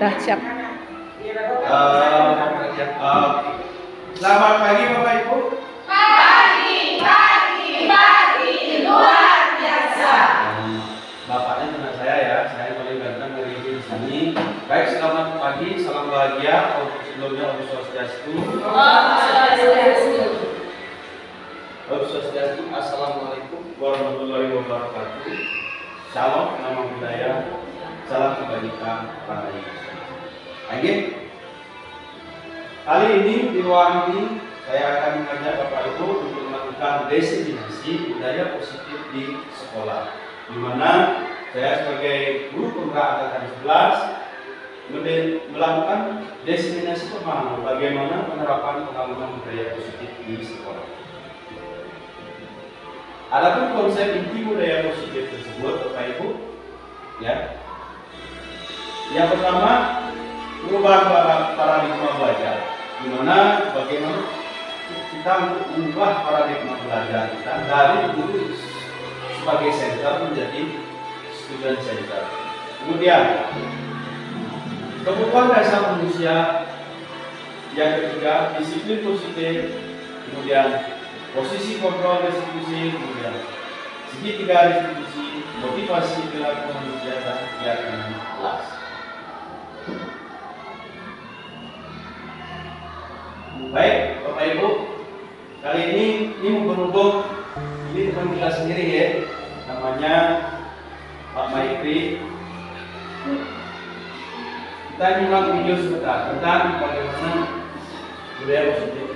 Dah siap. Selamat pagi Bapak Ibu. Pagi, luar biasa. Bapaknya teman saya ya, saya paling ganteng dari di sini. Baik, selamat pagi, salam bahagia. Sebelumnya Om Swastiastu. Om Swastiastu. Assalamualaikum warahmatullahi wabarakatuh. Shalom, nama budaya, salam kebajikan, rahayu. Oke. Kali ini di ruang ini saya akan mengajak Bapak Ibu untuk melakukan diseminasi budaya positif di sekolah, di mana saya sebagai guru penggerak angkatan 11 melakukan diseminasi pemahaman bagaimana penerapan pengalaman budaya positif di sekolah. Adapun konsep inti budaya positif tersebut, Bapak Ibu, ya, yang pertama perubahan paradigma belajar, di mana bagaimana kita mengubah paradigma belajar kita dari guru sebagai center menjadi student center. Kemudian kebutuhan dasar manusia, yang ketiga disiplin positif, kemudian posisi kontrol restitusi, kemudian segitiga restitusi, motivasi perilaku manusia dan kegiatan kelas. Baik, Bapak Ibu, kali ini berhubung ini teman kita sendiri ya, namanya Pak Maitri. Kita nyimak video sebentar tentang bagaimana budaya positif.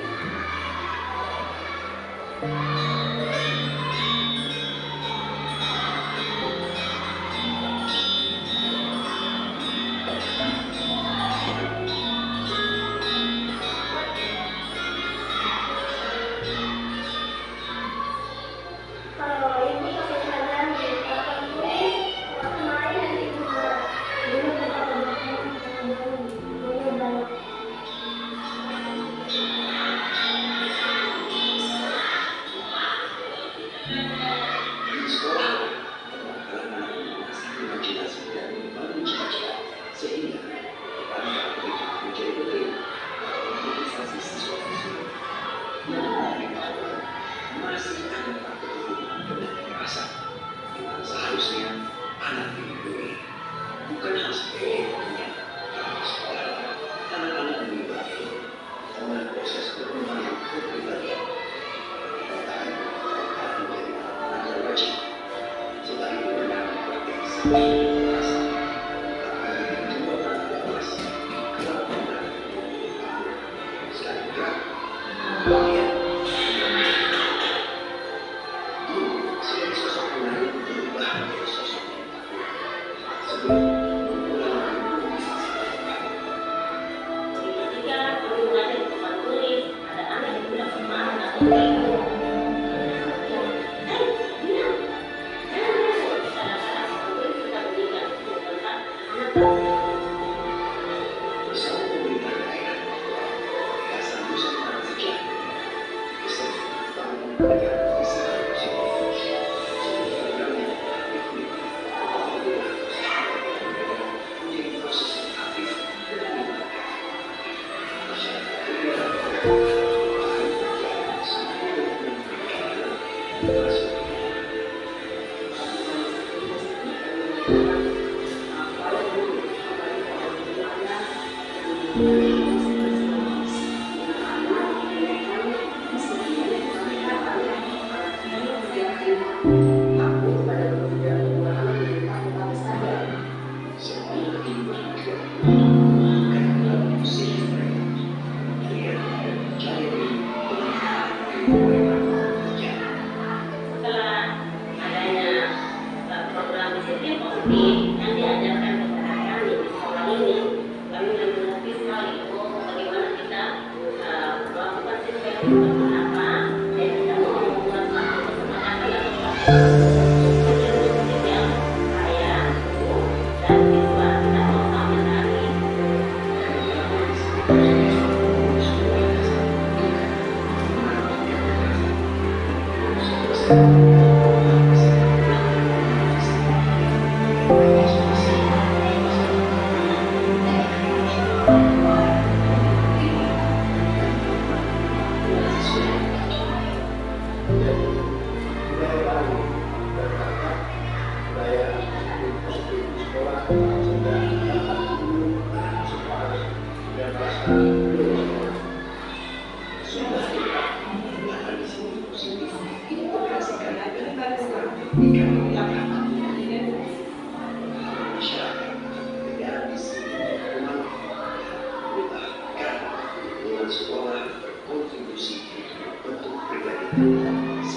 jelas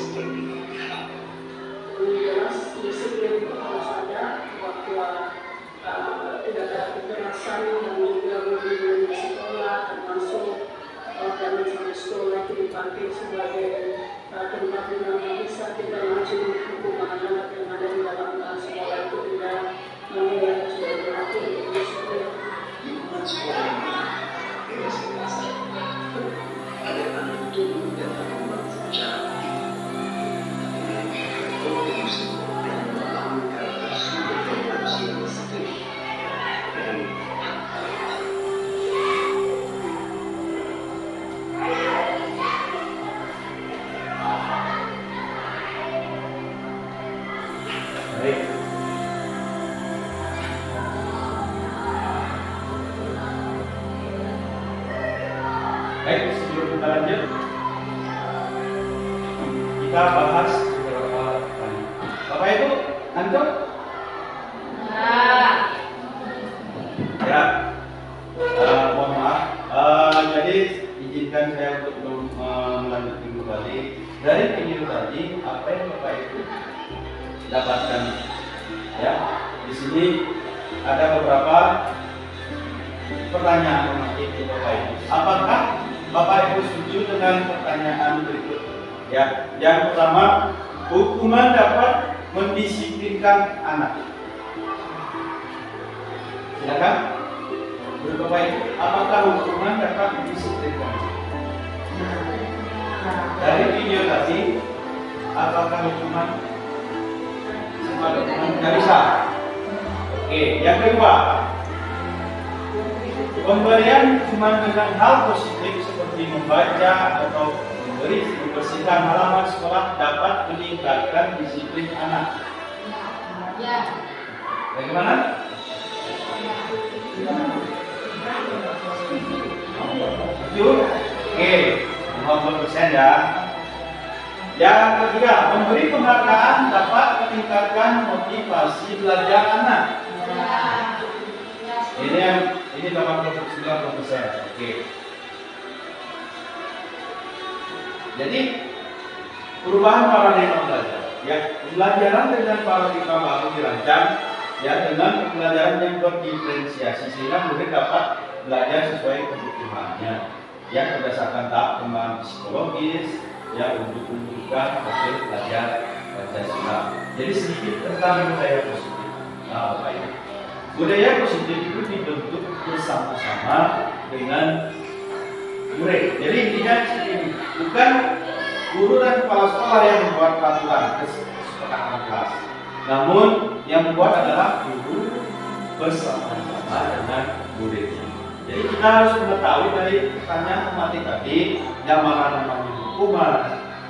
disiplin harus ada bahwa tidak ada kekerasan yang mengganggu di sekolah, termasuk organisasi sekolah dipakai sebagai tempat yang bisa kita langsung hukuman anak yang ada di dalam sekolah itu tidak menilai sebagai berlaku untuk disiplin. Baik, sebelum kita lanjut, kita bahas beberapa pertanyaan. Bapak Ibu, ngantuk? Ya, mohon maaf. Jadi izinkan saya untuk melanjutkan kembali dari video tadi apa yang Bapak Ibu dapatkan. Ya, di sini ada beberapa pertanyaan normatif Bapak Ibu. Apakah Bapak Ibu setuju dengan pertanyaan berikut? Ya, yang pertama, hukuman dapat mendisiplinkan anak. Silakan. Menurut Bapak Ibu, apakah hukuman dapat mendisiplinkan? Dari video tadi, apakah hukuman tidak bisa? Oke, yang kedua, pemberian cuma dengan hal positif seperti membaca atau membersihkan halaman sekolah dapat meningkatkan disiplin anak. Ya. Bagaimana? Setuju? Oke, 50% ya. Yang ketiga, memberi penghargaan dapat meningkatkan motivasi belajar anak. Ini 89%. Oke. Jadi perubahan paradigma belajar. Ya, pembelajaran dengan paradigma baru dirancang ya dengan pembelajaran yang berdiferensiasi sehingga murid dapat belajar sesuai kebutuhannya. Ya, berdasarkan tahap perkembangan psikologis ya untuk menunjukkan hasil belajar Pancasila. Jadi sedikit tentang budaya positif. Nah, Bapak Ibu. Budaya positif itu dibentuk bersama-sama dengan murid. Jadi intinya ini bukan guru dan kepala sekolah yang membuat peraturan kesepakatan kelas, namun yang membuat adalah guru bersama-sama dengan muridnya. Jadi kita harus mengetahui dari pertanyaan normatif tadi yang mana namanya hukuman,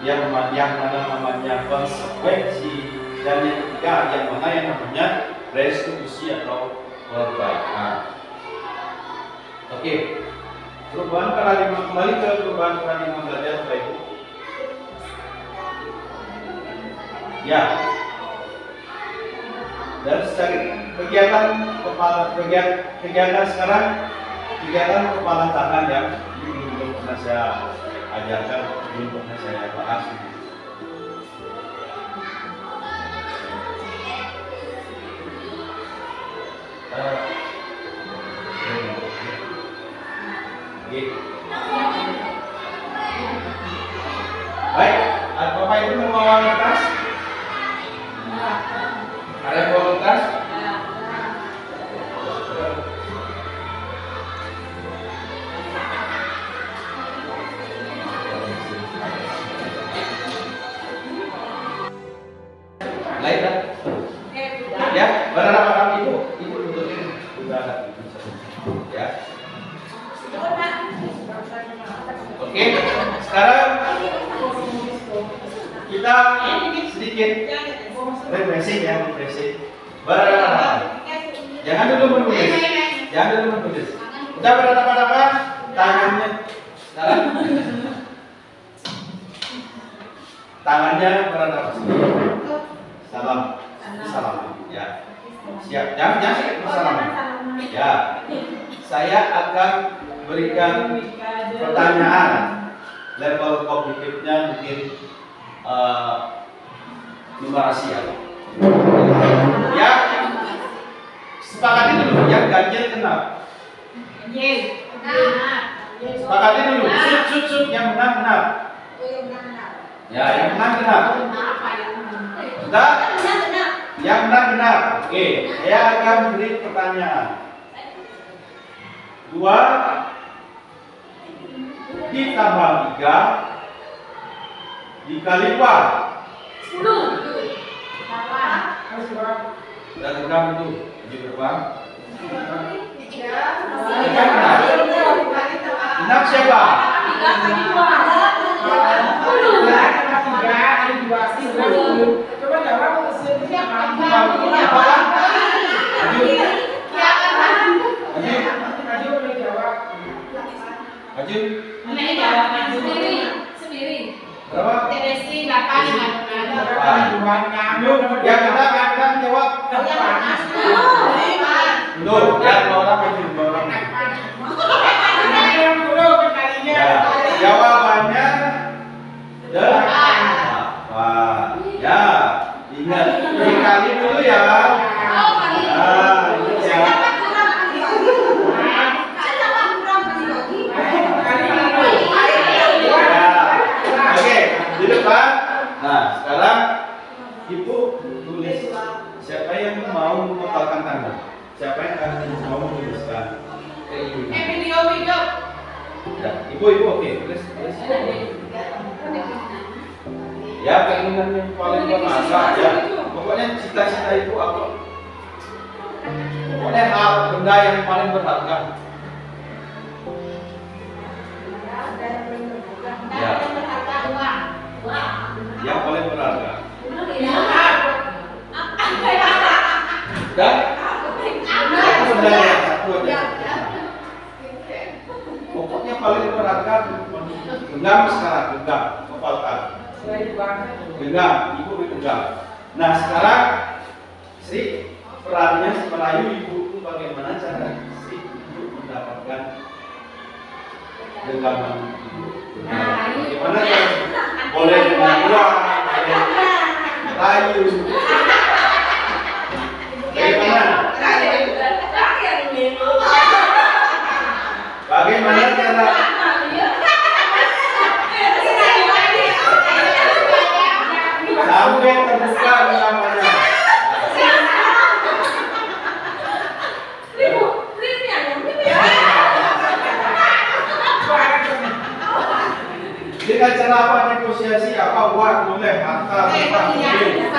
yang mana namanya konsekuensi, dan yang ketiga yang mana yang namanya restitusi atau perbaikan. Oke. Perubahan paradigma, kembali ke perubahan paradigma belajar Bapak Ibu. Ya. Dan secara kegiatan sekarang kegiatan kepala tangan ya, ini belum pernah saya ajarkan, belum pernah saya bahas. Baik, Bapak Ibu membawa kertas? Ada yang bawa kertas? Lain dah? Ya, berapa Ibu? Ibu tunjukin sudah ada. Ya. Oke, sekarang kita sedikit refreshing ya, refreshing. Jangan dulu menulis, Udah berapa? Tangannya sekarang. Tangannya berapa? Salam. Ya. Siap. Jangan salam. Ya. Saya akan berikan pertanyaan level kognitifnya mungkin numerasi ya. Ya, sepakati dulu yang ganjil kenal. Sepakati dulu, sud yang benar. Ya, yang benar. Sudah? Yang benar. Oke, saya akan beri pertanyaan. 2 ditambah 3 dikali 4. 10. Dan genggam itu berapa? Genap siapa? Coba jawab Sendiri. Berapa? TDC 8. Yang genap jawab. Belum, yang 2 orang maju 2 orang. Ya, jawabannya 8. Ya, ingat dikali dulu ya. Ini ya. Oke, di depan. Nah, sekarang Ibu tulis siapa yang mau memotongkan tanda. Siapa yang akan mau menuliskan keinginan? Video. Ya, Ibu oke, tulis. Ya, keinginan yang paling berharga ya. Pokoknya cita-cita Ibu apa? Pokoknya hal benda yang paling berharga. Ya. Yang paling berharga. Dan benda yang satu aja. Pokoknya paling berharga genggam sekarang, genggam, kepalkan. Genggam, Ibu genggam. Nah sekarang Sri perannya merayu Ibu itu bagaimana cara Sri untuk mendapatkan genggaman Ibu. Bagaimana cara boleh dengan uang, boleh merayu. Bagaimana? Bagaimana cara sampai terbuka genggamannya? Dengan cara apa negosiasi apa uang boleh harta apa boleh.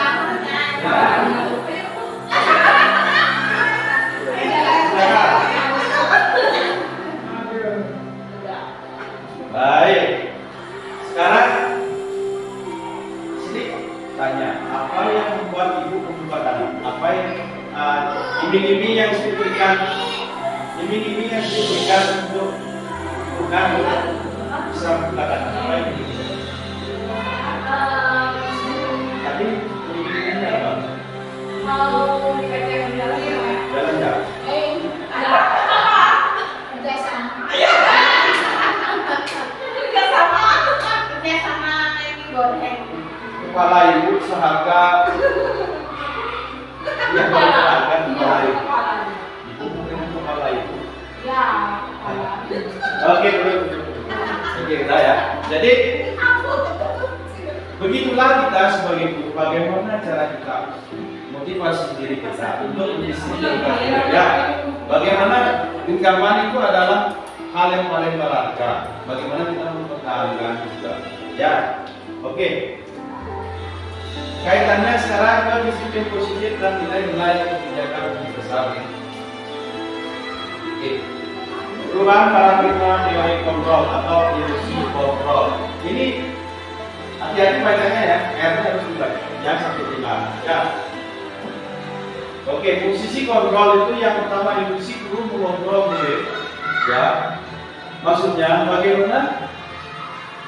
Baik. Sekarang sini tanya apa yang membuat Ibu membuka tangan? Apa yang iming-iming yang diberikan? Iming-iming yang diberikan untuk bukan bisa membuka tangan. Apa yang diberikan? Tapi iming-imingnya apa? Mau dikatakan Jalan ya. Kepala Ibu seharga yang berharga kepala Ibu. Ibu bukan kepala Ibu. Ya. Oke, kita ya. Jadi begitulah kita sebagai guru, bagaimana cara kita motivasi diri kita untuk mendisiplinkan ya. Bagaimana genggaman itu adalah hal yang paling berharga. Bagaimana kita mempertahankan juga. Ya, oke. Kaitannya sekarang ke disiplin positif dan nilai-nilai kebijakan lebih besar. Oke. Perubahan paradigma nilai kontrol atau ilusi kontrol. Ini hati-hati bacanya ya, R-nya harus dibaca, jangan sampai hilang. Ya. Oke, posisi kontrol itu yang pertama ilusi guru mengontrol murid. Ya. Maksudnya bagaimana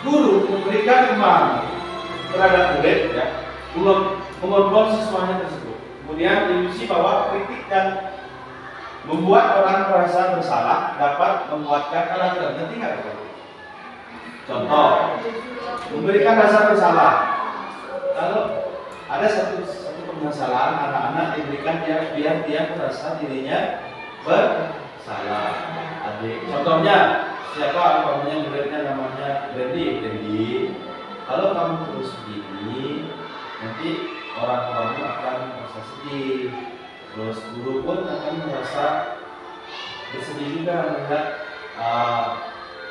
guru memberikan kemampuan terhadap murid ya, mengontrol siswanya tersebut. Kemudian ilusi bahwa kritik dan membuat orang merasa bersalah dapat menguatkan karakter. Nanti nggak? Contoh, memberikan rasa bersalah. kalau ada satu permasalahan anak-anak diberikan biar dia merasa dirinya bersalah. Adik, contohnya siapa namanya muridnya namanya Randy. Kalau kamu terus begini, nanti orang-orang akan merasa sedih. Terus guru pun akan merasa bersedih juga melihat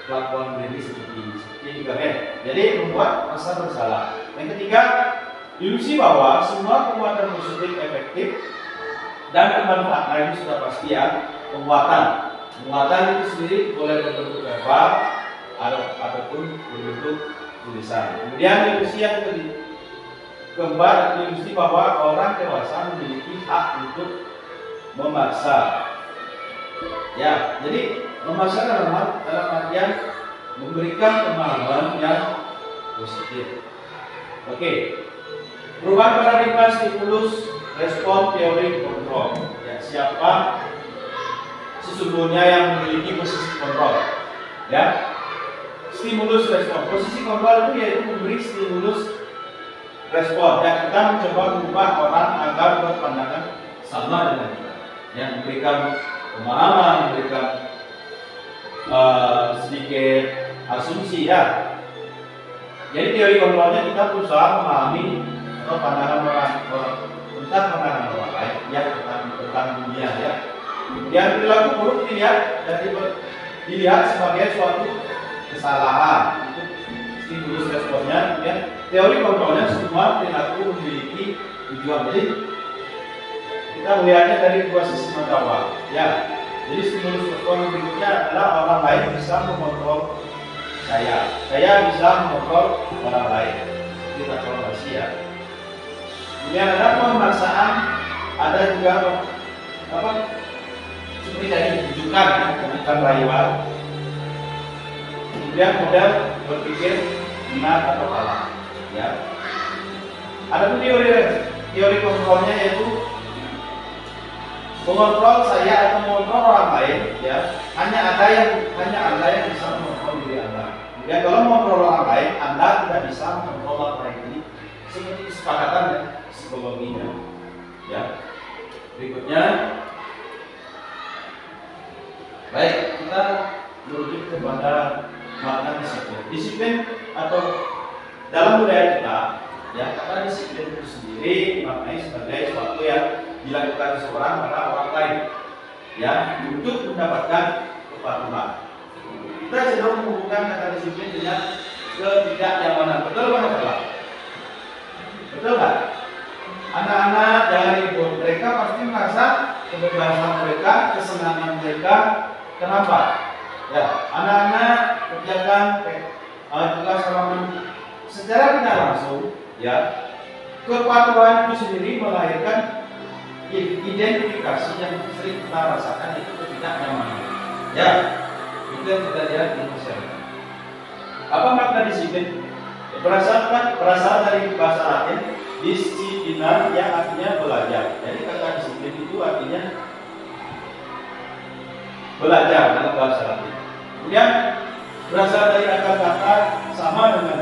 kelakuan Randy seperti ini juga kan. Jadi membuat rasa bersalah. Yang ketiga, ilusi bahwa semua penguatan positif efektif dan bermanfaat. Nah, ini sudah pasti ya. Penguatan itu sendiri boleh berbentuk verbal ataupun berbentuk tulisan. Kemudian ilusi yang keempat, ilusi bahwa orang dewasa memiliki hak untuk memaksa. Ya, jadi memaksa dalam artian memberikan pemahaman yang positif. Oke. Perubahan paradigma stimulus respon teori kontrol. Ya, siapa sesungguhnya yang memiliki posisi kontrol? Ya, stimulus respon. Posisi kontrol itu yaitu memberi stimulus respon. Ya, kita mencoba mengubah orang agar berpandangan sama dengan kita. Ya, memberikan pemahaman, memberikan sedikit asumsi ya. Jadi teori kontrolnya kita berusaha memahami atau pandangan orang tentang pandangan orang lain ya, tentang dunia ya. Yang perilaku buruk dilihat sebagai suatu kesalahan. Itu stimulus responnya. Kemudian teori kontrolnya semua perilaku memiliki tujuan. Jadi kita melihatnya dari dua sisi mata uang ya. Jadi stimulus respon berikutnya adalah orang lain bisa mengontrol saya bisa mengontrol orang lain. Kita kontrolasi ya. Kemudian ada pemaksaan, ada juga seperti tadi tunjukkan bukan rayuan. Kemudian model berpikir benar atau salah ya. Ada pun teori kontrolnya yaitu mengontrol saya atau mengontrol orang lain ya. Hanya ada yang bisa mengontrol diri Anda. Kemudian kalau mengontrol orang lain, Anda tidak bisa mengontrol orang lain. Ini seperti kesepakatan ya, psikologinya ya. Berikutnya, baik, kita merujuk kepada makna disiplin. Disiplin atau dalam budaya kita ya, kata disiplin itu sendiri maknanya sebagai sesuatu yang dilakukan seseorang pada orang lain ya, untuk mendapatkan kepatuhan. Kita cenderung menghubungkan kata disiplin dengan ketidaknyamanan. Betul atau salah? Betul kan? Anak-anak jangan ribut, mereka pasti merasa kebebasan mereka, kesenangan mereka. Kenapa? Ya, anak-anak kerjakan tugas halaman secara tidak langsung ya. Kepatuhan itu sendiri melahirkan identifikasi yang sering kita rasakan, itu ketidaknyamanan ya. Itu yang kita lihat di masyarakat. Apa makna disiplin? Berasal dari bahasa Latin disiplina yang artinya belajar. Jadi kata disiplin itu artinya belajar dalam bahasa Latin. Kemudian berasal dari kata-kata sama dengan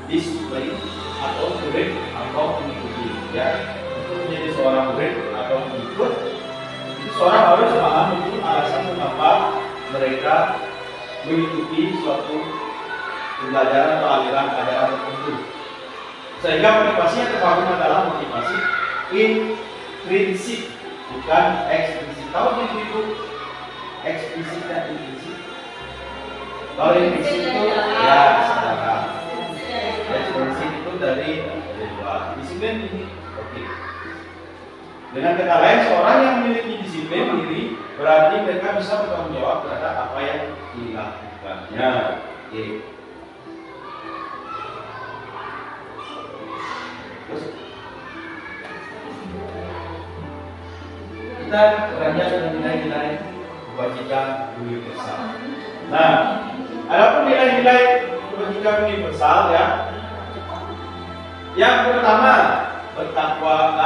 disiplin atau murid atau mengikuti ya. Untuk menjadi seorang murid atau pengikut, seorang harus paham itu alasan mengapa mereka mengikuti suatu pembelajaran atau aliran ajaran tertentu. Sehingga motivasi yang terbangun adalah motivasi intrinsik, bukan eksplisit. Tahu itu eksplisit dan intrinsik? Kalau intrinsik itu ya sadar. Eksplisit itu dari luar. Disiplin ini oke. Dengan kata lain, seorang yang memiliki disiplin diri berarti mereka bisa bertanggung jawab terhadap apa yang dilakukannya. Oke. Terus kita beranjak dengan nilai-nilai kebajikan universal. Nah, adapun nilai-nilai kebajikan universal ya. Yang pertama, bertakwa.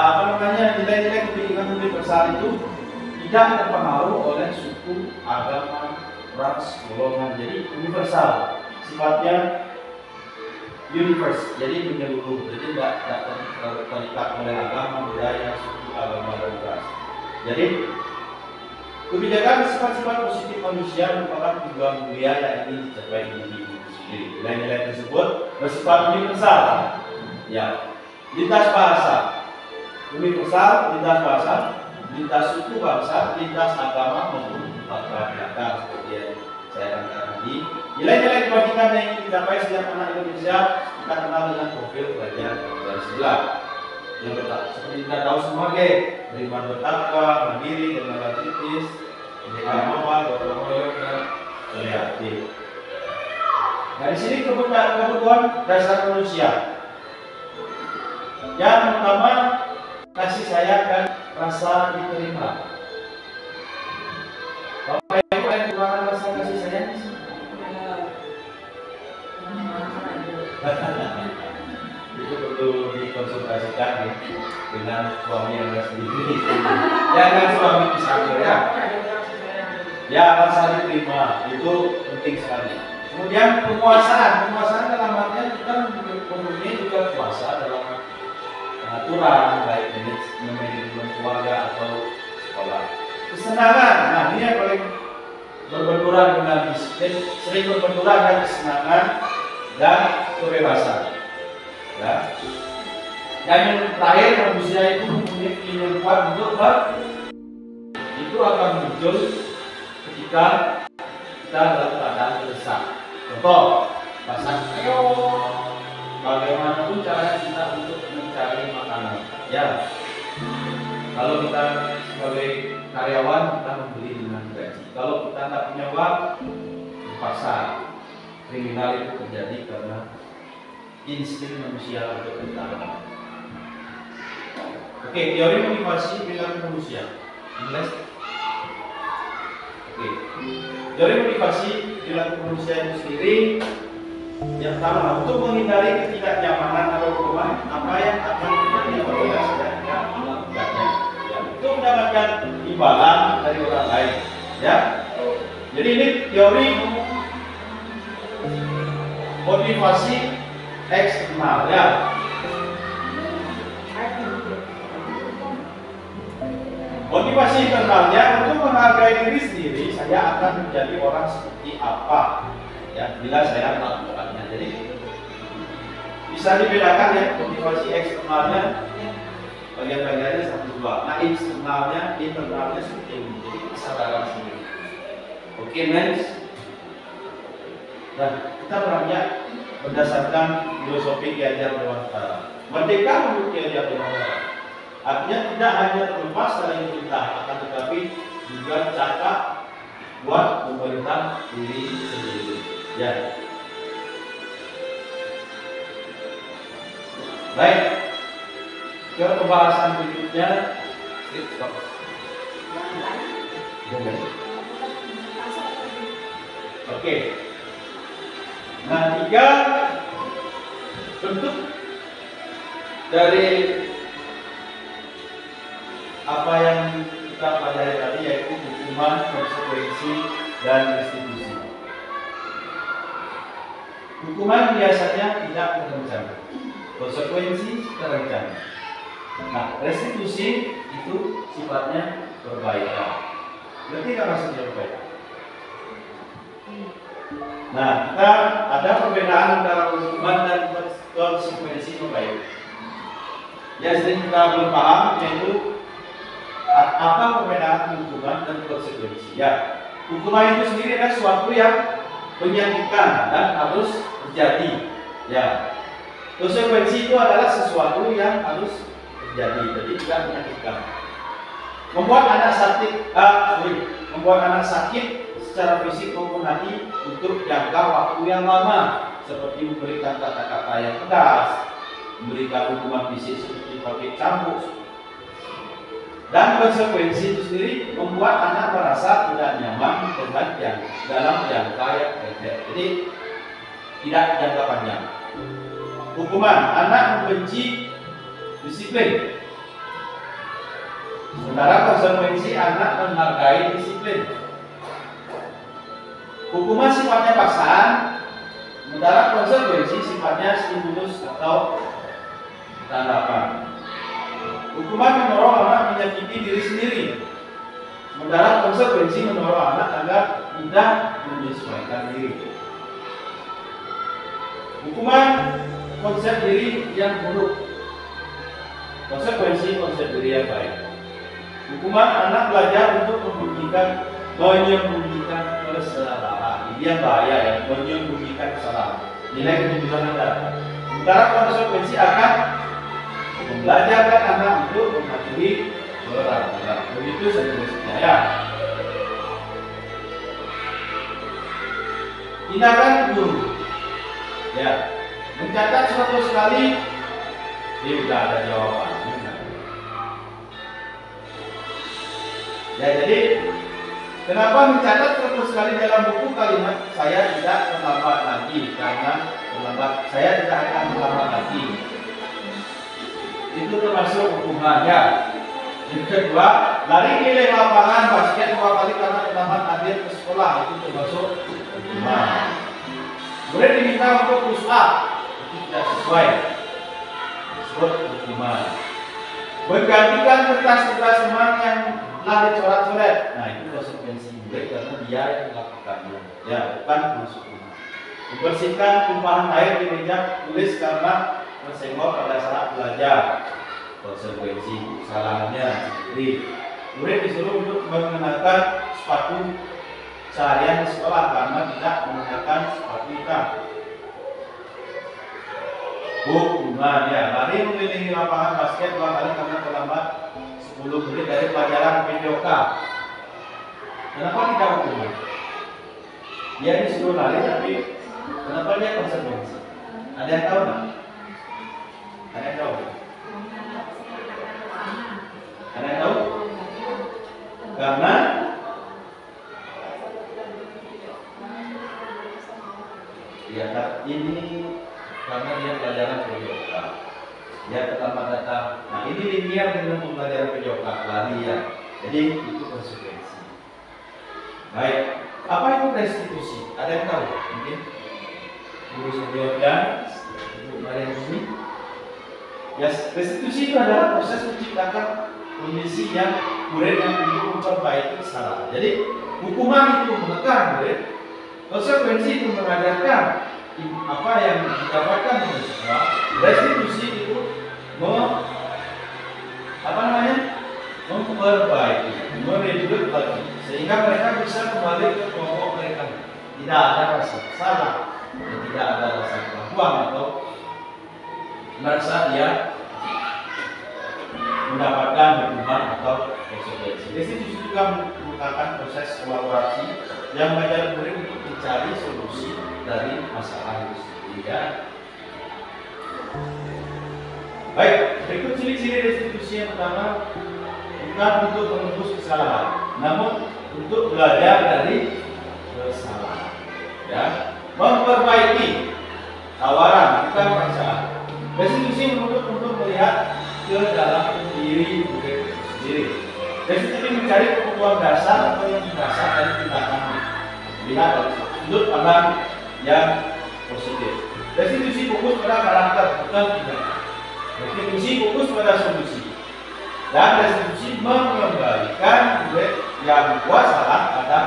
Nilai-nilai kebajikan universal itu tidak terpengaruh oleh suku, agama, ras, golongan. Jadi universal, sifatnya universe, jadi menyeluruh, jadi tidak terikat oleh agama, budaya, suku, agama, dan ras. Jadi kebijakan sifat-sifat positif manusia merupakan tujuan mulia yang ingin dicapai individu sendiri. Nilai-nilai tersebut bersifat universal, ya, lintas bahasa, universal, lintas bahasa, lintas suku bangsa, lintas agama maupun latar belakang seperti yang saya katakan tadi. Nilai-nilai kebajikan yang ingin dicapai setiap anak Indonesia kita kenal dengan profil kerajaan Pancasila. Yang seperti kita tahu semua, beriman bertakwa, mandiri, dermawan kritis, merdeka moral, gotong royong, dan kreatif. Nah, di sini kebutuhan dasar manusia. Yang pertama, kasih sayang dan rasa diterima. Bapak Ibu ada kekurangan rasa kasih sayang? Itu perlu dikonsultasikan ya, dengan suami yang sendiri. Jangan suami pisah ya. Ya, rasa diterima itu penting sekali. Kemudian penguasaan dalam artian kita mempunyai juga kuasa dalam aturan baik manajemen keluarga atau sekolah. Kesenangan, nah ini yang paling berbenturan dengan disiplin, sering berbenturan dengan kesenangan dan kebebasan. Ya. Dan yang terakhir, manusia itu mempunyai keinginan kuat untuk itu akan muncul ketika kita dalam keadaan terdesak. Contoh, pasak ayo, bagaimanapun caranya kita untuk mencari makanan. Ya, kalau kita sebagai karyawan kita membeli dengan gaji. Kalau kita tidak punya uang, terpaksa. Kriminal itu terjadi karena insting manusia untuk bertahan. Oke, teori motivasi perilaku manusia. Jelas? Oke. Teori motivasi perilaku manusia itu sendiri yang pertama, untuk menghindari ketidaknyamanan atau kelemahan apa yang akan terjadi apabila sedang melakukannya. Ya, untuk mendapatkan imbalan dari orang lain. Ya. Jadi ini teori motivasi eksternal ya. Motivasi internalnya untuk menghargai diri sendiri, saya akan menjadi orang seperti apa ya bila saya melakukannya. Jadi bisa dibedakan ya, motivasi eksternalnya bagian-bagiannya satu dua. Nah internalnya seperti ini. Jadi kesadaran sendiri. Oke, next. Nah, kita beranjak berdasarkan filosofi Ki Hajar Dewantara. Merdeka menurut Ki Hajar Dewantara artinya tidak hanya terlepas dari perintah, akan tetapi juga cakap buat pemerintah diri sendiri. Ya. Baik. Ke pembahasan berikutnya. Oke. Nah, 3 bentuk dari apa yang kita pelajari tadi, yaitu hukuman, konsekuensi, dan restitusi. Hukuman biasanya tidak terencana, konsekuensi terencana. Nah, restitusi itu sifatnya perbaikan. Berarti nggak maksudnya perbaikan? Nah, kita ada perbedaan antara hukuman dan konsekuensi perbaikan. Yang sering kita belum paham yaitu apa perbedaan hukuman dan konsekuensi. Ya, hukuman itu sendiri adalah sesuatu yang menyakitkan dan harus terjadi. Ya, konsekuensi itu adalah sesuatu yang harus terjadi, jadi tidak menyakitkan. Membuat anak sakit secara fisik maupun hati untuk jangka waktu yang lama, seperti memberikan kata-kata yang pedas, memberikan hukuman fisik seperti pakai cambuk. Dan konsekuensi itu sendiri membuat anak merasa tidak nyaman dengan dalam jangka yang pendek. Jadi tidak jangka panjang. Hukuman, anak membenci disiplin. Sementara konsekuensi anak menghargai disiplin. Hukuman sifatnya paksaan, Sementara konsekuensi sifatnya stimulus atau tanggapan. Hukuman mendorong anak menyakiti diri sendiri. Sementara konsekuensi mendorong anak agar mudah menyesuaikan diri. Hukuman konsep diri yang buruk. Konsekuensi konsep diri yang baik. Hukuman anak belajar untuk menyembunyikan kesalahan. Ini yang bahaya ya, menyembunyikan kesalahan. Nilai kejujuran Anda. Sementara konsekuensi akan membelajarkan anak untuk mematuhi peraturan. Begitu seterusnya ya. Tindakan guru. Ya, mencatat 100 kali, dia sudah ada jawaban. Ya, jadi kenapa mencatat 100 kali dalam buku kalimat saya tidak terlambat lagi, karena saya tidak akan terlambat lagi. Itu termasuk hukumannya. Yang kedua, lari keliling lapangan basket 2 kali karena terlambat hadir ke sekolah, itu termasuk hukuman. Kemudian diminta untuk push up, itu tidak sesuai, disebut hukuman. Menggantikan kertas-kertas teman yang telah dicoret-coret, nah itu konsekuensi murid karena dia yang melakukannya, ya bukan termasuk hukuman. Membersihkan tumpahan air di meja tulis karena tersenggol pada saat belajar, konsekuensi kesalahannya sendiri. Murid disuruh untuk mengenakan sepatu seharian di sekolah karena tidak menggunakan sepatu hitam. Hukuman ya, lari mengelilingi lapangan basket 2 kali karena terlambat 10 menit dari pelajaran PJOK. Kenapa tidak hukuman? Dia disuruh lari tapi kenapa dia konsekuensi? Ada yang tahu nggak? Ada yang tahu? Ada yang tahu? Karena ya, ini karena dia pelajaran PJOK, dia pertama datang. Nah ini linear dengan pembelajaran PJOK, lari ya. Jadi itu konsekuensi. Baik, apa itu restitusi? Ada yang tahu? Mungkin Guru Senior dan Ibu Maria ini. Ya, restitusi itu adalah proses menciptakan kondisi yang murid yang untuk memperbaiki kesalahan. Jadi hukuman itu menekan murid. Konsekuensi itu mengajarkan apa yang didapatkan oleh siswa. Restitusi itu memperbaiki, mereduksi lagi, sehingga mereka bisa kembali ke kelompok mereka. Tidak ada rasa salah, dan tidak ada rasa keraguan atau merasa dia mendapatkan hukuman atau konsekuensi. Restitusi juga merupakan proses kolaborasi yang mengajak murid untuk mencari solusi dari masalah itu sendiri ya. Baik, berikut ciri-ciri restitusi yang pertama, bukan untuk menebus kesalahan, namun untuk belajar dari kesalahan. Ya, memperbaiki tawaran bukan paksaan. Restitusi menuntut untuk melihat ke dalam diri murid sendiri. Restitusi mencari kebutuhan dasar atau yang dasar dari tindakan. Lihat dari sudut pandang yang positif. Restitusi fokus pada karakter, bukan tindakan. Restitusi fokus pada solusi. Dan restitusi mengembalikan murid yang buat salah pada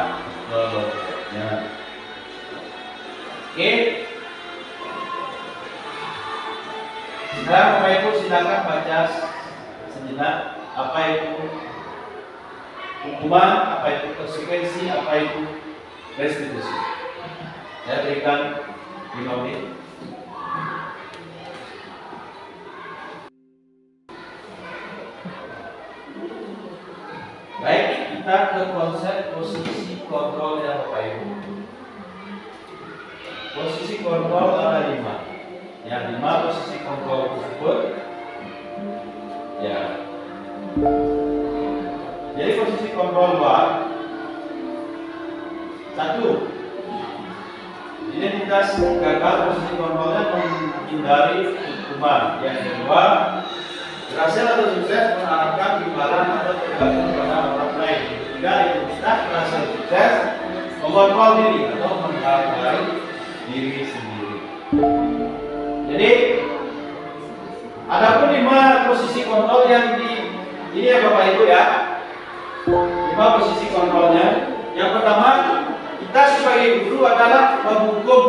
kelompoknya. Oke. Sekarang Bapak Ibu silakan baca sejenak apa itu hukuman, apa itu konsekuensi, apa itu restitusi. Saya berikan 5 menit. Baik, kita ke konsep posisi kontrol ya Bapak Ibu. Posisi kontrol ada 5. Yang 5 posisi kontrol tersebut ya. Jadi posisi kontrol luar 1. Identitas gagal posisi kontrolnya menghindari hukuman. Yang kedua, berhasil atau sukses mengarahkan imbalan atau tergantung pada orang lain. Ketiga, identitas berhasil sukses mengontrol diri atau menghargai diri sendiri. Jadi ada pun 5 posisi kontrol yang ini ya Bapak Ibu ya. 5 posisi kontrolnya. Yang pertama, kita sebagai guru adalah menghukum,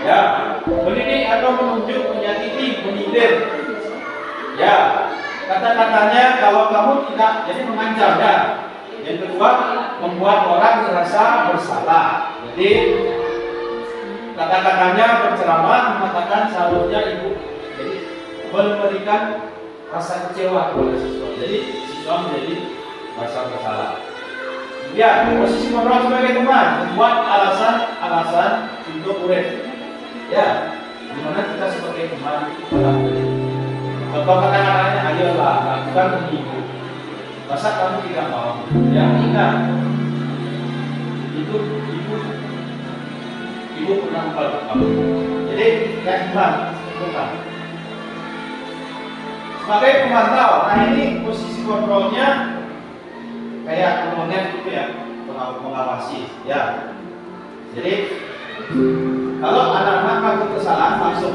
ya, mendidik atau menunjuk, menyakiti, menyindir. Ya, kata-katanya kalau kamu tidak, jadi mengancam ya. Yang kedua, membuat orang merasa bersalah. Jadi kata-katanya berceramah, mengatakan seharusnya ibu, jadi memberikan rasa kecewa kepada siswa. Jadi siswa menjadi merasa bersalah. Ya, posisi kontrol sebagai teman, membuat alasan-alasan untuk murid. Ya, dimana kita sebagai teman kepada murid. Contoh kata-katanya, ayolah lakukan ibu. Masa kamu tidak mau? Ya, ingat. Itu ibu pernah membantu kamu. Jadi, kayak teman, bukan. Sebagai pemantau, nah ini posisi kontrolnya kayak komoner gitu ya, mengawasi ya. Jadi kalau anak-anak melakukan kesalahan langsung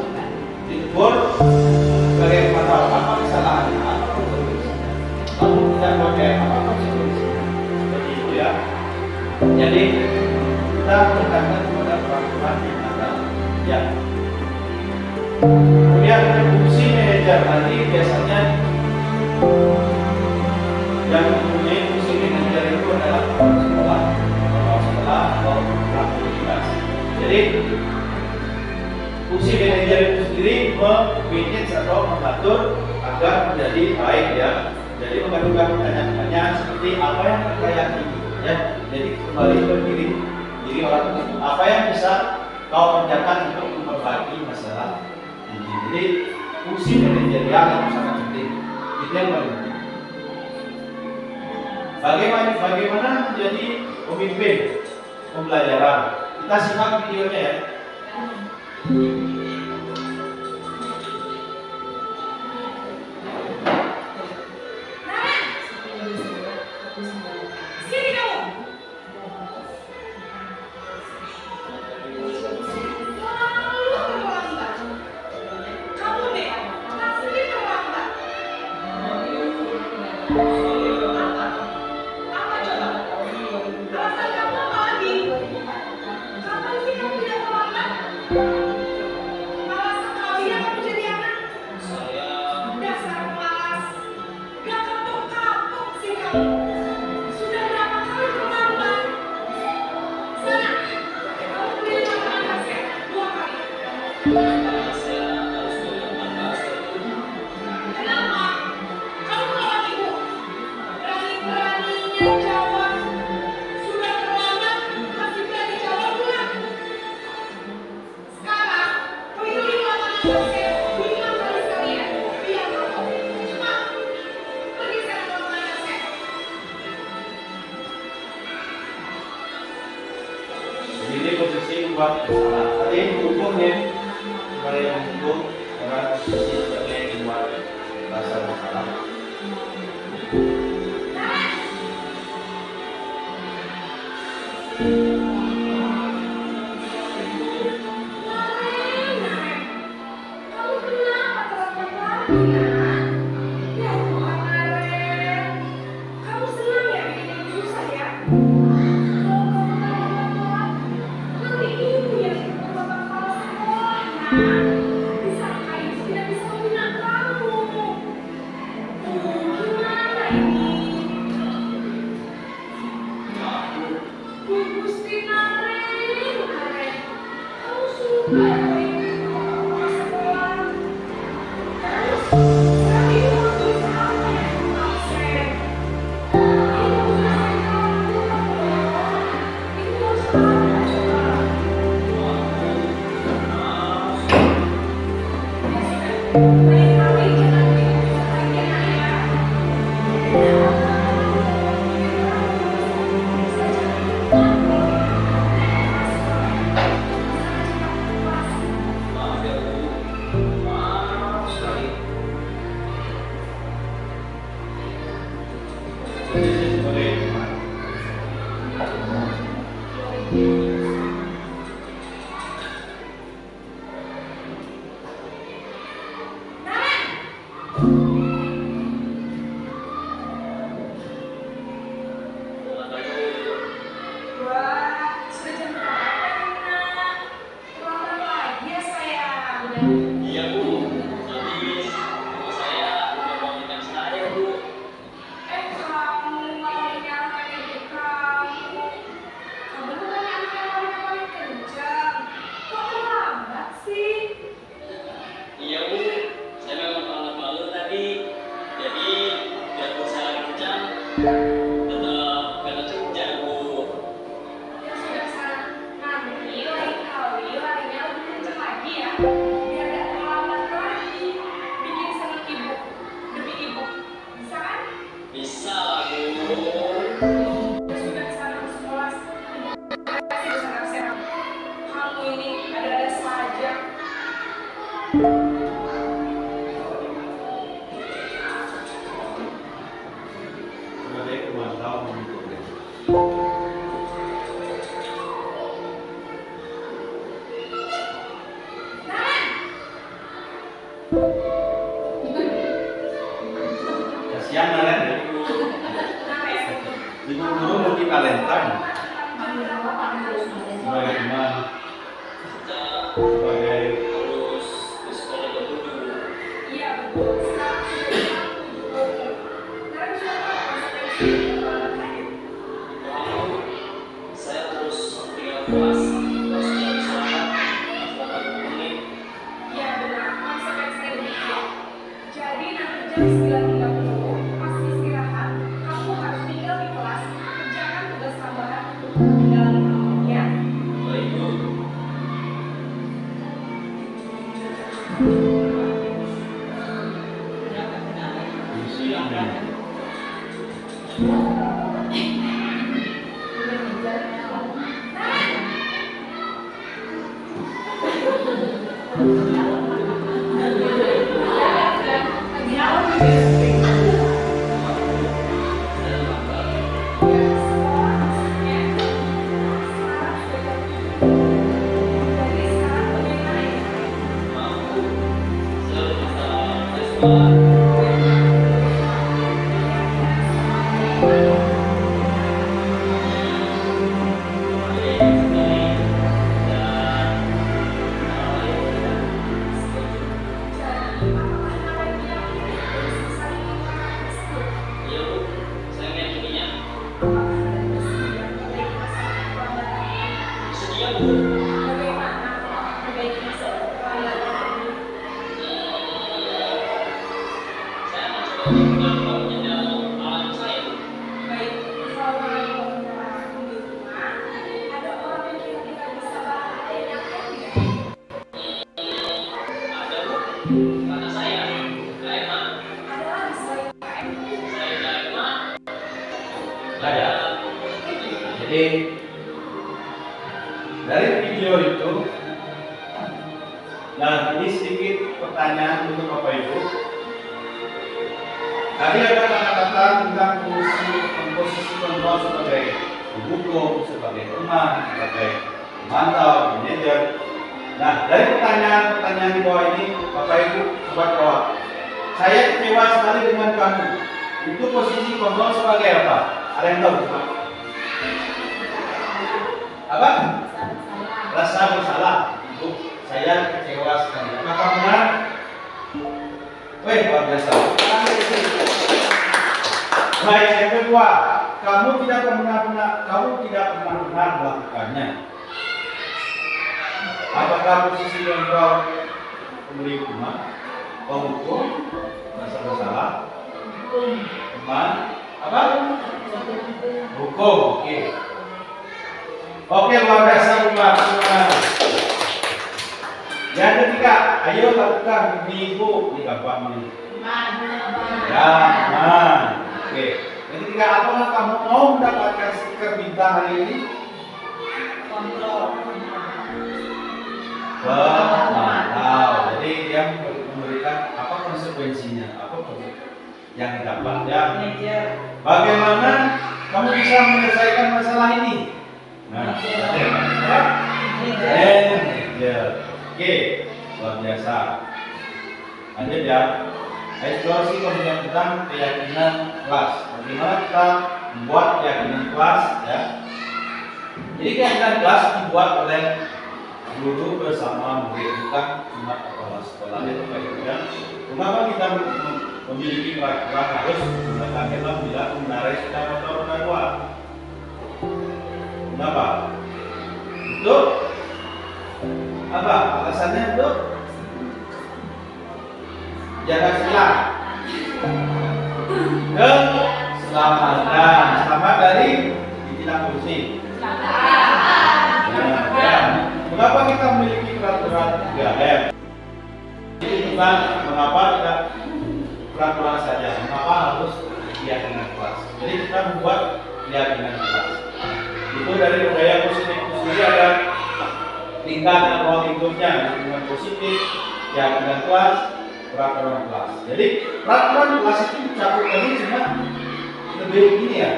ditegur sebagai pemantau, apa kesalahannya, apa konsekuensinya. Kalau tidak pakai apa konsekuensinya. Seperti itu ya. Jadi kita menekankan kepada peraturan yang ada. Ya. Kemudian fungsi manajer nanti biasanya yang mempunyai fungsi manajer itu adalah kepala sekolah atau aktivitas. Jadi fungsi manajer itu sendiri memanage atau mengatur agar menjadi baik ya. Jadi mengajukan pertanyaan-pertanyaan seperti apa yang terkait ini ya. Jadi kembali ke diri orang itu. Apa yang bisa kau kerjakan untuk memperbaiki masalah ini. Jadi fungsi manajerial yang sangat penting. Itu yang paling penting. Bagaimana menjadi pemimpin pembelajaran? Kita simak videonya ya. Ini posisi buat salah. Tadi hukumnya sebagai hukum orang posisi sebagai buat rasa bersalah. biar gak terlambat lagi. Bikin seneng ibu demi ibu. Bisa kan? Bisa lah, Bu. Sudah sana ke sekolah. Kasih bersama-sama. Kamu ini ada-ada saja. Sebagai pemantau monitor. Kasihan Naren ya. Ibu guru multi talenta. Sebagai teman, sebagai Harus di sekolah dulu. Iya betul. Sekarang sudah Naren sudah tahu konsekuensi orang lain. Wow. Saya harus tinggal kelas. Harus jam istirahat. Harus 8 menit. Iya benar, konsekuensinya demikian. Jadi nanti jam 9.30 pas istirahat, kamu harus tinggal di kelas, kerjakan tugas tambahan untuk dalam ya. Baik, Bu. isi ini. Mampu. Saya bisa sekolah. Iya, Bu. Saya meyakininya. Bersedia, Bu. Saya mencoba untuk menjadi alam saya, Bu. Ada, Bu. Kata saya, Kak Emma. Saya Kak Emma. Ada. Jadi dari video itu, nah ini sedikit pertanyaan untuk Bapak Ibu. Tadi ada kata-kata tentang posisi kontrol sebagai pendukung, sebagai teman, sebagai pemantau, manajer. Nah dari pertanyaan-pertanyaan di bawah ini, Bapak Ibu sobat kawan, saya kecewa sekali dengan kamu. Itu posisi kontrol sebagai apa? Ada yang tahu? Pak? Apa? Rasa bersalah. Itu saya kecewa sekali. Apakah benar? Wih, luar biasa. Baik, yang kedua, kamu tidak pernah melakukannya. Apakah posisi kontrol memberi hukuman, penghukum, rasa bersalah, teman, apa? Hukum, oke. Oke, luar biasa Bapak. Yang ketiga, ayo lakukan ibu di Bapak ini. Ya, aman. Oke. Yang ketiga, apakah kamu mau mendapatkan stiker bintang hari ini? Pemantau. Jadi dia memberikan apa konsekuensinya, apa yang didapat ya. Bagaimana kamu bisa menyelesaikan masalah ini? Nah, oke, luar biasa. Lanjut ya. Eksplorasi konsep tentang keyakinan kelas. Bagaimana kita membuat keyakinan kelas ya? Jadi keyakinan kelas dibuat oleh guru bersama murid, bukan cuma kepala sekolah itu ya. Mengapa kita memiliki peraturan harus menggunakan helm bila mengendarai sepeda motor roda 2? Kenapa? Itu apa? Alasannya untuk jaga silang, keselamatan, selamat dari ditindak polisi. Nah, ya. Mengapa kita memiliki peraturan 3M. Jadi kita mengapa tidak peraturan saja? Mengapa harus keyakinan kelas? Jadi kita membuat keyakinan kelas. Itu dari budaya positif itu sendiri ada tingkatan ruang lingkupnya, lingkungan positif, keyakinan kelas, peraturan kelas. Jadi peraturan kelas itu dicakup lagi cuma lebih begini ya.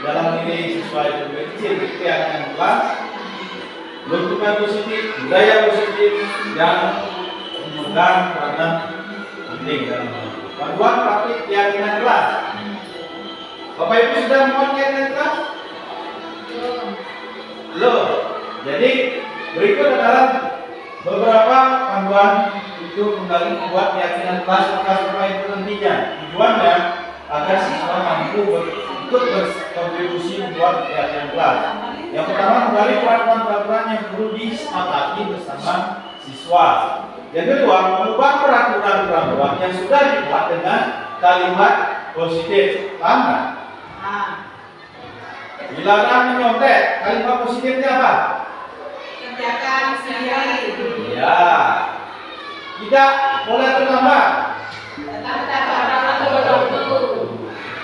Dalam diri siswa itu lebih kecil, keyakinan kelas, lingkungan positif, budaya positif yang memegang peranan penting dalam panduan praktik keyakinan kelas. Bapak Ibu sudah membuat keyakinan kelas? Belum. Jadi berikut adalah beberapa panduan untuk membuat keyakinan kelas Bapak Ibu nantinya. Tujuannya agar siswa mampu ikut berkontribusi membuat keyakinan kelas. Yang pertama, menggali peraturan-peraturan yang perlu disepakati bersama siswa. Yang kedua, mengubah peraturan-peraturan yang sudah dibuat dengan kalimat positif. Paham nggak? Dilarang menyontek. Kalimat positifnya apa? Kerjakan sendiri. Ya. Tidak boleh terlambat.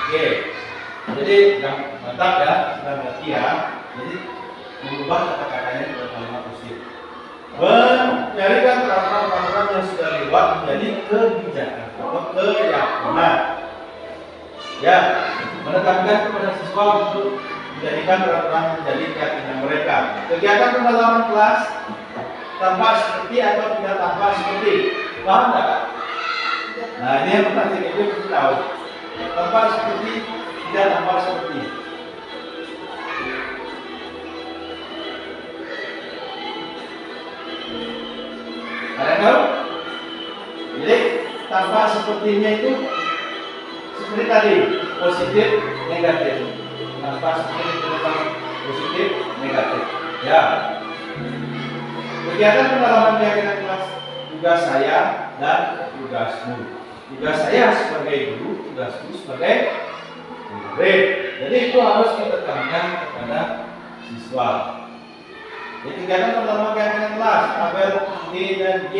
Oke. Jadi mantap ya, sudah ngerti ya. Jadi mengubah kata-katanya ke kalimat positif. Menjadikan peraturan-peraturan yang sudah lewat menjadi kebijakan atau keyakinan. Ya, menekankan kepada siswa untuk menjadikan peraturan menjadi keyakinan mereka. Kegiatan pendalaman kelas tanpa seperti atau tidak tanpa seperti, paham nggak? Nah ini yang pernah jadi itu tahu. Tanpa seperti, tidak tanpa seperti. Ada yang tahu? Jadi tanpa sepertinya itu seperti tadi, positif, negatif. Tanpa seperti positif, negatif. Ya. Kegiatan pendalaman keyakinan kelas tugas saya dan tugasmu. Tugas saya sebagai guru, tugasmu sebagai murid. Jadi itu harus ditekankan kepada siswa. Jadi kegiatan pendalaman keyakinan kelas, tabel D dan G.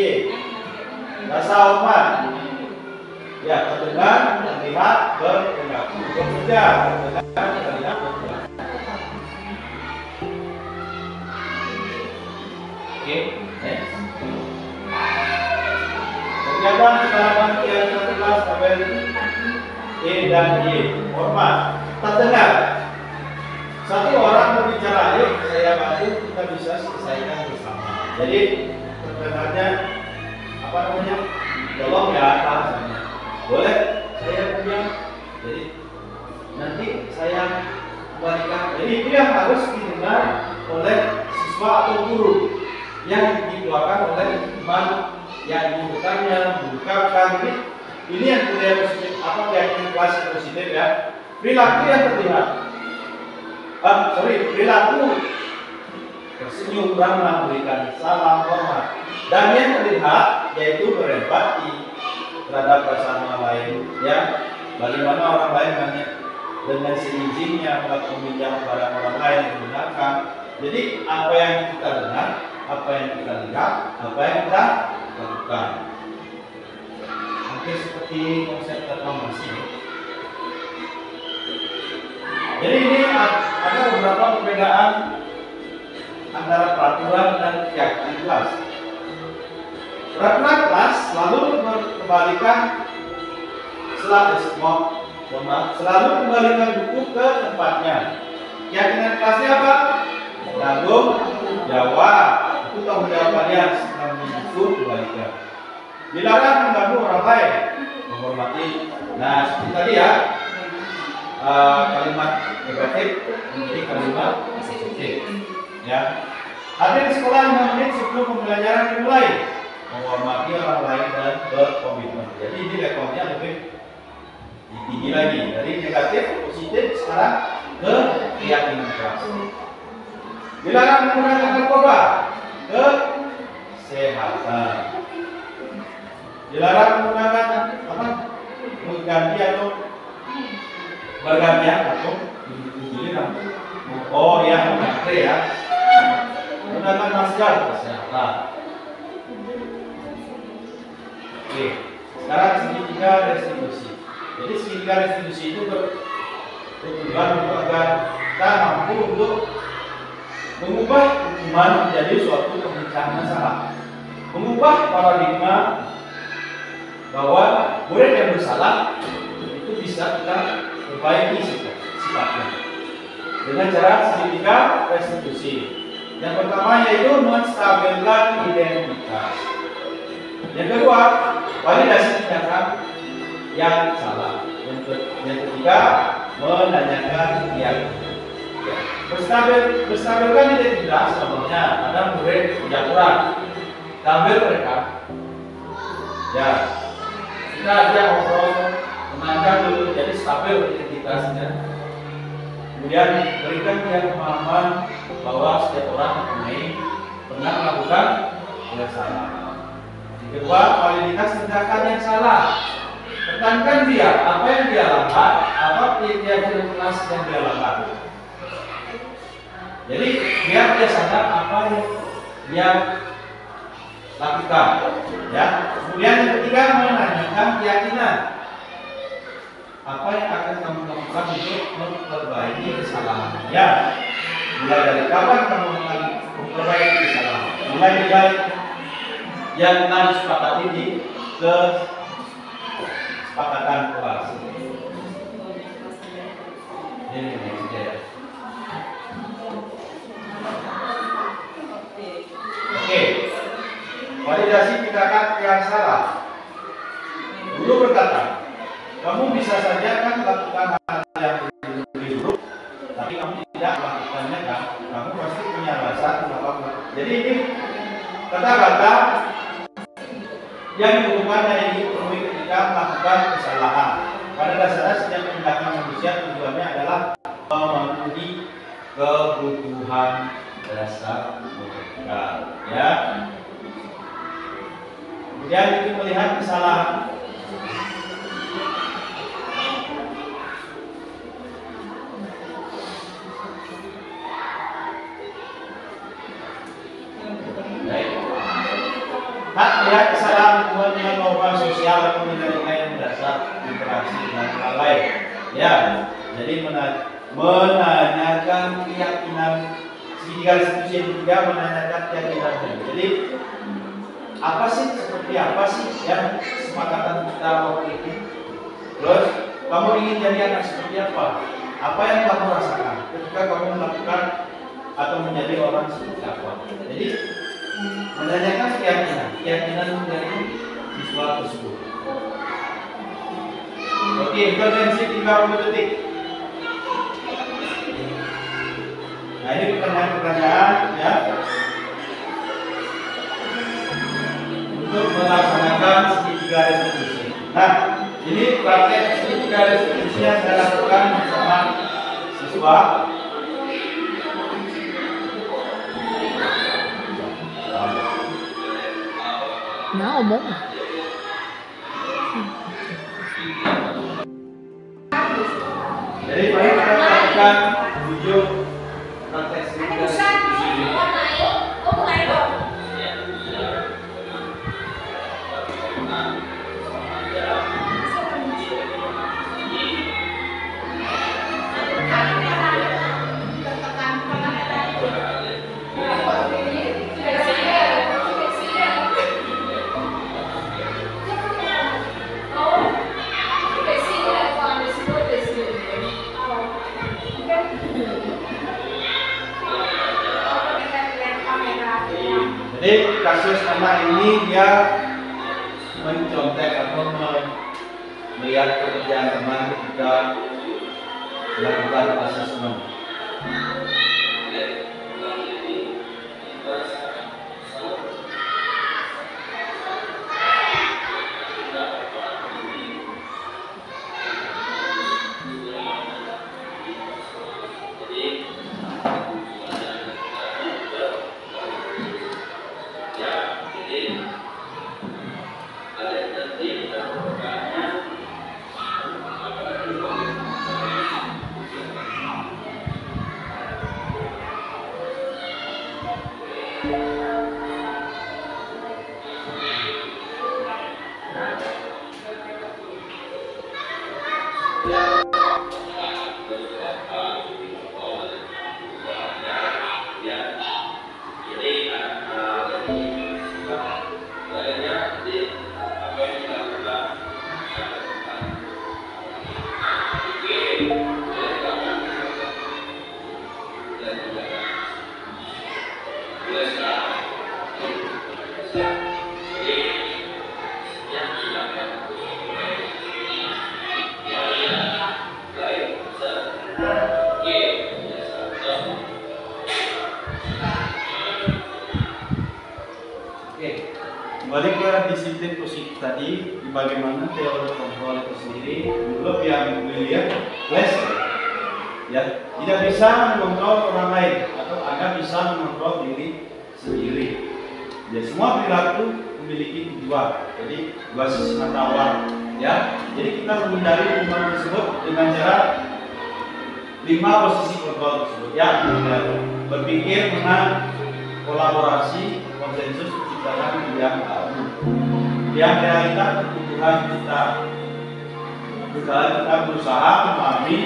Rasa hormat. Ya, terdengar, terlihat, berperilaku, bekerja, terdengar, terlihat, berperilaku. Oke, next. Kegiatan pendalaman keyakinan kelas tabel E dan Y. Hormat, terdengar. Satu orang berbicara, ayo saya bantu, kita bisa selesaikan bersama. Jadi terdengarnya apa namanya? Tolong ya, misalnya. Boleh saya punya. Jadi nanti saya kembalikan. Jadi itu yang harus didengar oleh siswa atau guru yang dikeluarkan oleh teman yang membutuhkannya, membutuhkan. Jadi ini yang budaya positif, apa keyakinan kelas positif ya. Perilaku yang terlihat. Perilaku tersenyum ramah, memberikan salam hormat, dan yang terlihat yaitu berempati terhadap perasaan orang lain, ya. Bagaimana orang lain dengan seizinnya meminjam barang orang lain yang menggunakan. Jadi apa yang kita dengar, apa yang kita lihat, apa yang kita lakukan. Hampir seperti konsep reklamasi. Jadi ini ada beberapa perbedaan antara peraturan dan keyakinan kelas. Peraturan kelas selalu mengembalikan selalu kembalikan buku ke tempatnya. Keyakinan kelasnya apa? Tanggung jawab. Itu tanggung jawab kalian setelah buku kembalikan. Dilarang mengganggu orang lain, menghormati. Nah seperti tadi ya. Kalimat negatif menjadi kalimat positif. Ya. Hadir di sekolah 5 menit sebelum pembelajaran dimulai. Menghormati orang lain dan berkomitmen. Jadi ini levelnya lebih tinggi lagi. Dari negatif ke positif sekarang ke keyakinan kelas. Dilarang menggunakan narkoba, kesehatan. Dilarang menggunakan apa? Mengganti atau bergantian atau oh ya, mengantre ya. Menggunakan masker kesehatan. Oke, sekarang segitiga restitusi. Jadi segitiga restitusi itu bertujuan untuk agar kita mampu untuk mengubah hukuman menjadi suatu pemecahan masalah, mengubah paradigma bahwa murid yang bersalah itu bisa kita perbaiki sifatnya dengan cara segitiga restitusi. Yang pertama yaitu menstabilkan identitas. Yang kedua, validasi tindakan yang salah. Yang ketiga, menanyakan keyakinan. Berstabilkan identitas, contohnya ada murid pencabulan, tampil mereka, ya kita ajak ngobrol, menangkan dulu, jadi stabil identitasnya. Kemudian berikan dia pemahaman bahwa setiap orang pernah melakukan yang salah. Yang kedua, validitas tindakan yang salah. Tekankan dia apa yang dia lakukan, apa keyakinan kelas yang dia lakukan. Jadi biar dia sadar apa yang dia lakukan, ya. Kemudian yang ketiga, menanyakan keyakinan. Apa yang akan kamu lakukan untuk memperbaiki kesalahan? Ya, mulai dari kapan kamu akan memperbaiki kesalahan? Mulai dari yang telah disepakati di kesepakatan kelas. Ini ya. Oke, validasi tindakan yang salah. Guru berkata, kamu bisa saja kan melakukan hal yang buruk, tapi kamu tidak melakukannya kan? Kamu pasti punya alasan kenapa. Jadi ini kata-kata yang dibutuhkan yang dipenuhi ketika melakukan kesalahan. Pada dasarnya setiap tindakan manusia tujuannya adalah memenuhi kebutuhan dasar mereka, ya. Kemudian itu melihat kesalahan. Hak melihat kesalahan hubungan dengan norma sosial atau nilai-nilai yang mendasar interaksi dengan hal lain. Ya, jadi menanyakan keyakinan. Segitiga restitusi yang ketiga, menanyakan keyakinan. Jadi apa sih, seperti apa sih yang kesepakatan kita waktu itu? Terus kamu ingin jadi anak seperti apa? Apa yang kamu rasakan ketika kamu melakukan atau menjadi orang seperti apa? Jadi menanyakan keyakinan dari siswa tersebut. Oke, intervensi 30 detik. Nah, ini pertanyaan-pertanyaan ya untuk melaksanakan segitiga restitusi. Nah, ini praktek segitiga restitusi yang saya lakukan bersama siswa. Nah, ngomong. Jadi mari kita lakukan video praktek segitiga restitusi. Jadi kasus anak ini dia mencontek atau melihat pekerjaan teman ketika melakukan asesmen. Oke, kembali ke disiplin positif tadi, bagaimana teori kontrol itu sendiri. Dulu yang William Leslie, ya, tidak bisa mengontrol orang lain atau Anda bisa mengontrol diri sendiri. Ya, semua perilaku memiliki tujuan. Jadi dua sisi mata uang, ya. Jadi kita menghindari hubungan tersebut dengan cara 5 posisi kontrol tersebut. Ya, berpikir menang, kolaborasi, konsensus, menciptakan yang baru. Yang realitas kebutuhan kita. Kita berusaha memahami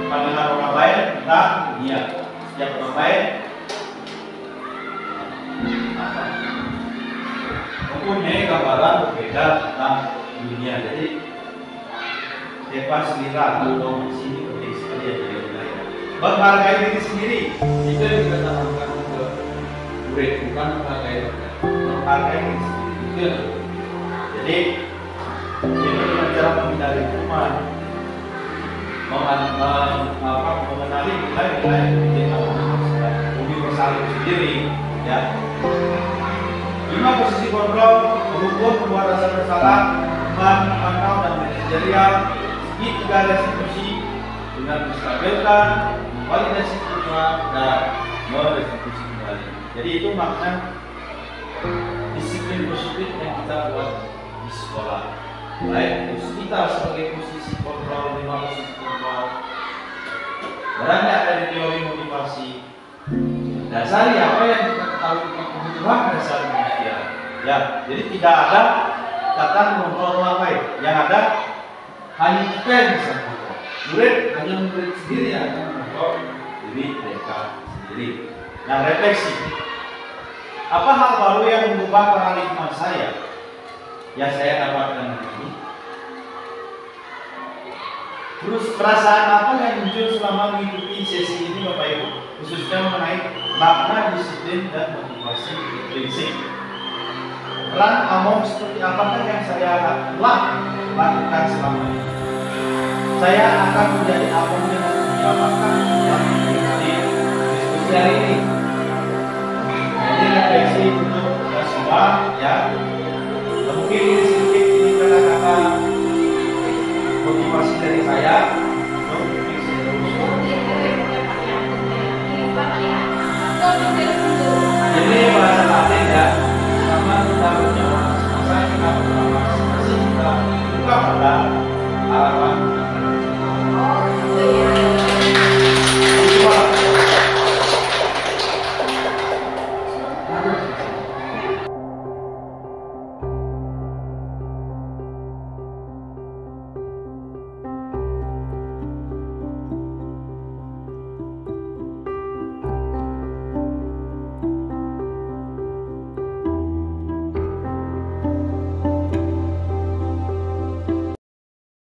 pandangan orang lain tentang dunia. Setiap orang lain mempunyai gambaran berbeda tentang dunia. Jadi bebas selera atau sini penting sekali ya dari wilayah. Menghargai diri sendiri itu yang kita tanamkan ke murid, bukan menghargai orang. Menghargai diri sendiri itu. Jadi ini dengan cara menghindari hukuman, mengenali nilai-nilai universal itu sendiri, ya. 5 posisi kontrol berhubung membuat rasa bersalah, memantau dan manajerial. Segitiga restitusi dengan menstabilkan validasi kedua dan merestitusi kembali. Jadi itu makna disiplin positif yang kita buat di sekolah. Baik, kita sebagai posisi kontrol, 5 posisi kontrol. Banyak dari teori motivasi. Dasari apa yang kita ketahui tentang kebutuhan dasar manusia. Ya, jadi tidak ada kata mengontrol orang lain. Yang ada hanya kita yang bisa mengontrol. Hanya murid sendiri yang akan mengontrol diri mereka sendiri. Nah, refleksi. Apa hal baru yang mengubah paradigma saya yang saya dapatkan hari ini? Terus perasaan apa yang muncul selama mengikuti sesi ini, Bapak Ibu, khususnya mengenai makna disiplin dan motivasi prinsip. Peran Among seperti apakah yang saya lakukan selama ini? Saya akan menjadi Among dengan seperti apakah yang mengikuti diskusi hari ini? Ini refleksi untuk kita semua, ya.